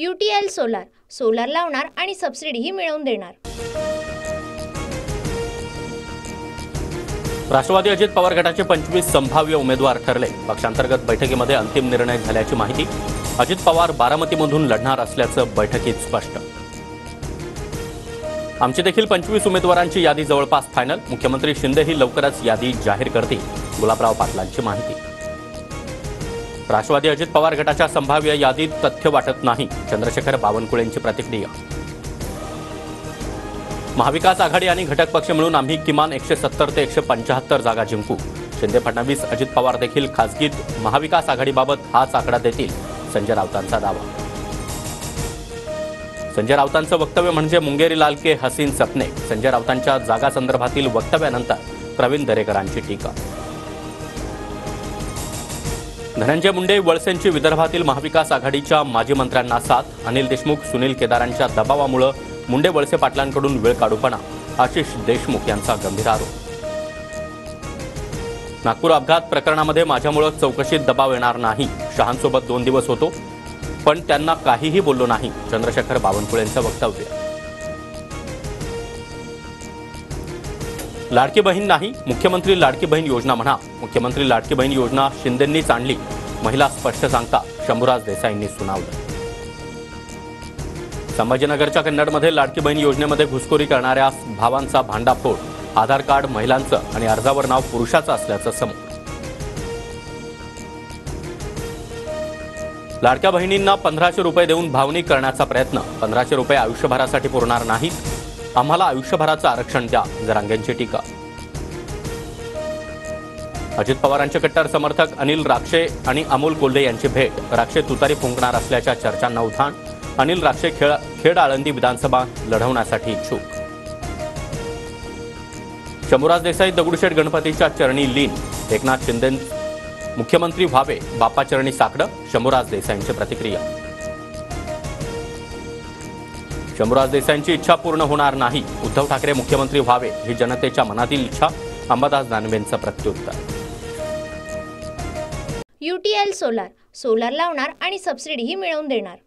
UTL solar, solar लावणार आणि सबसिडीही मिळवून देणार। राष्ट्रवादी अजित पवार गटाचे 25 संभाव्य उमेदवार ठरले। पक्षांतर्गत बैठकीमध्ये अंतिम निर्णय झाल्याची माहिती। अजित पवार बारामतीमधून लढणार असल्याचं बैठकीत स्पष्ट। आमची देखील 25 उमेदवारांची यादी जवळपास फायनल। मुख्यमंत्री शिंदेही लवकरच यादी जाहीर करतील, गुलाबराव पाटलांची माहिती। राष्ट्रवादी अजित पवार गटाच्या संभाव्य यादीत तथ्य वाटत नाही, चंद्रशेखर बावनकुळेंची प्रतिक्रिया। महाविकास आघाडी आणि घटक पक्ष मिळून आम्ही किमान 170 ते 175 जागा जिंकू। शिंदे फडणवीस अजित पवार देखील खासगीत महाविकास आघाडीबाबत हाच आकडा देतील, संजय राऊतांचा दावा। संजय राऊतांचं वक्तव्य म्हणजे मुंगेरी लाल के हसीन सपने। संजय राऊतांच्या जागा संदर्भातील वक्तव्यानंतर प्रवीण दरेकरांची टीका। धनंजय मुंडे वळसेंची विदर्भातील महाविकास आघाडीच्या माजी मंत्र्यांना साथ। अनिल देशमुख सुनील केदारांच्या दबावामुळे मुंडे वळसे पाटलांकडून वेळ काढूपणा, आशिष देशमुख यांचा गंभीर आरोप। नागपूर अपघात प्रकरणामध्ये माझ्यामुळे चौकशीत दबाव येणार नाही। शहांसोबत 2 दिवस होतो पण त्यांना काहीही बोललो नाही, चंद्रशेखर बावनकुळेंचं वक्तव्य। लाडकी बहीण नाही, मुख्यमंत्री लाडकी बहीण योजना म्हणा। मुख्यमंत्री लाडकी बहीण योजना शिंदेंनीच आणली, महिला स्पष्ट सांगता शंभूराज देसाईंनी सुनावलं। संभाजीनगरच्या कन्नडमध्ये लाडकी बहीण योजनेमध्ये घुसखोरी करणाऱ्या भावांचा भांडाफोड। आधार कार्ड महिलांचं आणि अर्जावर नाव पुरुषाचं असल्याचं समोर। लाडक्या बहिणींना 1500 रुपये देऊन भावनिक करण्याचा प्रयत्न। 1500 रुपये आयुष्यभरासाठी पुरणार नाहीत, आम्हाला आयुष्यभराचं आरक्षण द्या, जरांगेंची टीका। अजित पवारांचे कट्टर समर्थक अनिल राक्षे आणि अमोल कोल्हे यांची भेट। राक्षे तुतारी फुंकणार असल्याच्या चर्चांना उधाण। अनिल राक्षे खेड आळंदी विधानसभा लढवण्यासाठी इच्छुक। शंभूराज देसाई दगडूशेठ गणपतीच्या चरणी लीन। एकनाथ शिंदे मुख्यमंत्री व्हावे, बाप्पाचरणी साकडं, शंभूराज देसाईंची प्रतिक्रिया। शंभूराज देसाईंची इच्छा पूर्ण होणार नाही, उद्धव ठाकरे मुख्यमंत्री व्हावे ही जनतेच्या मनातील इच्छा, अंबादास दानवेंचं प्रत्युत्तर। UTL सोलार, सोलार लावणार आणि सबसिडीही मिळवून देणार।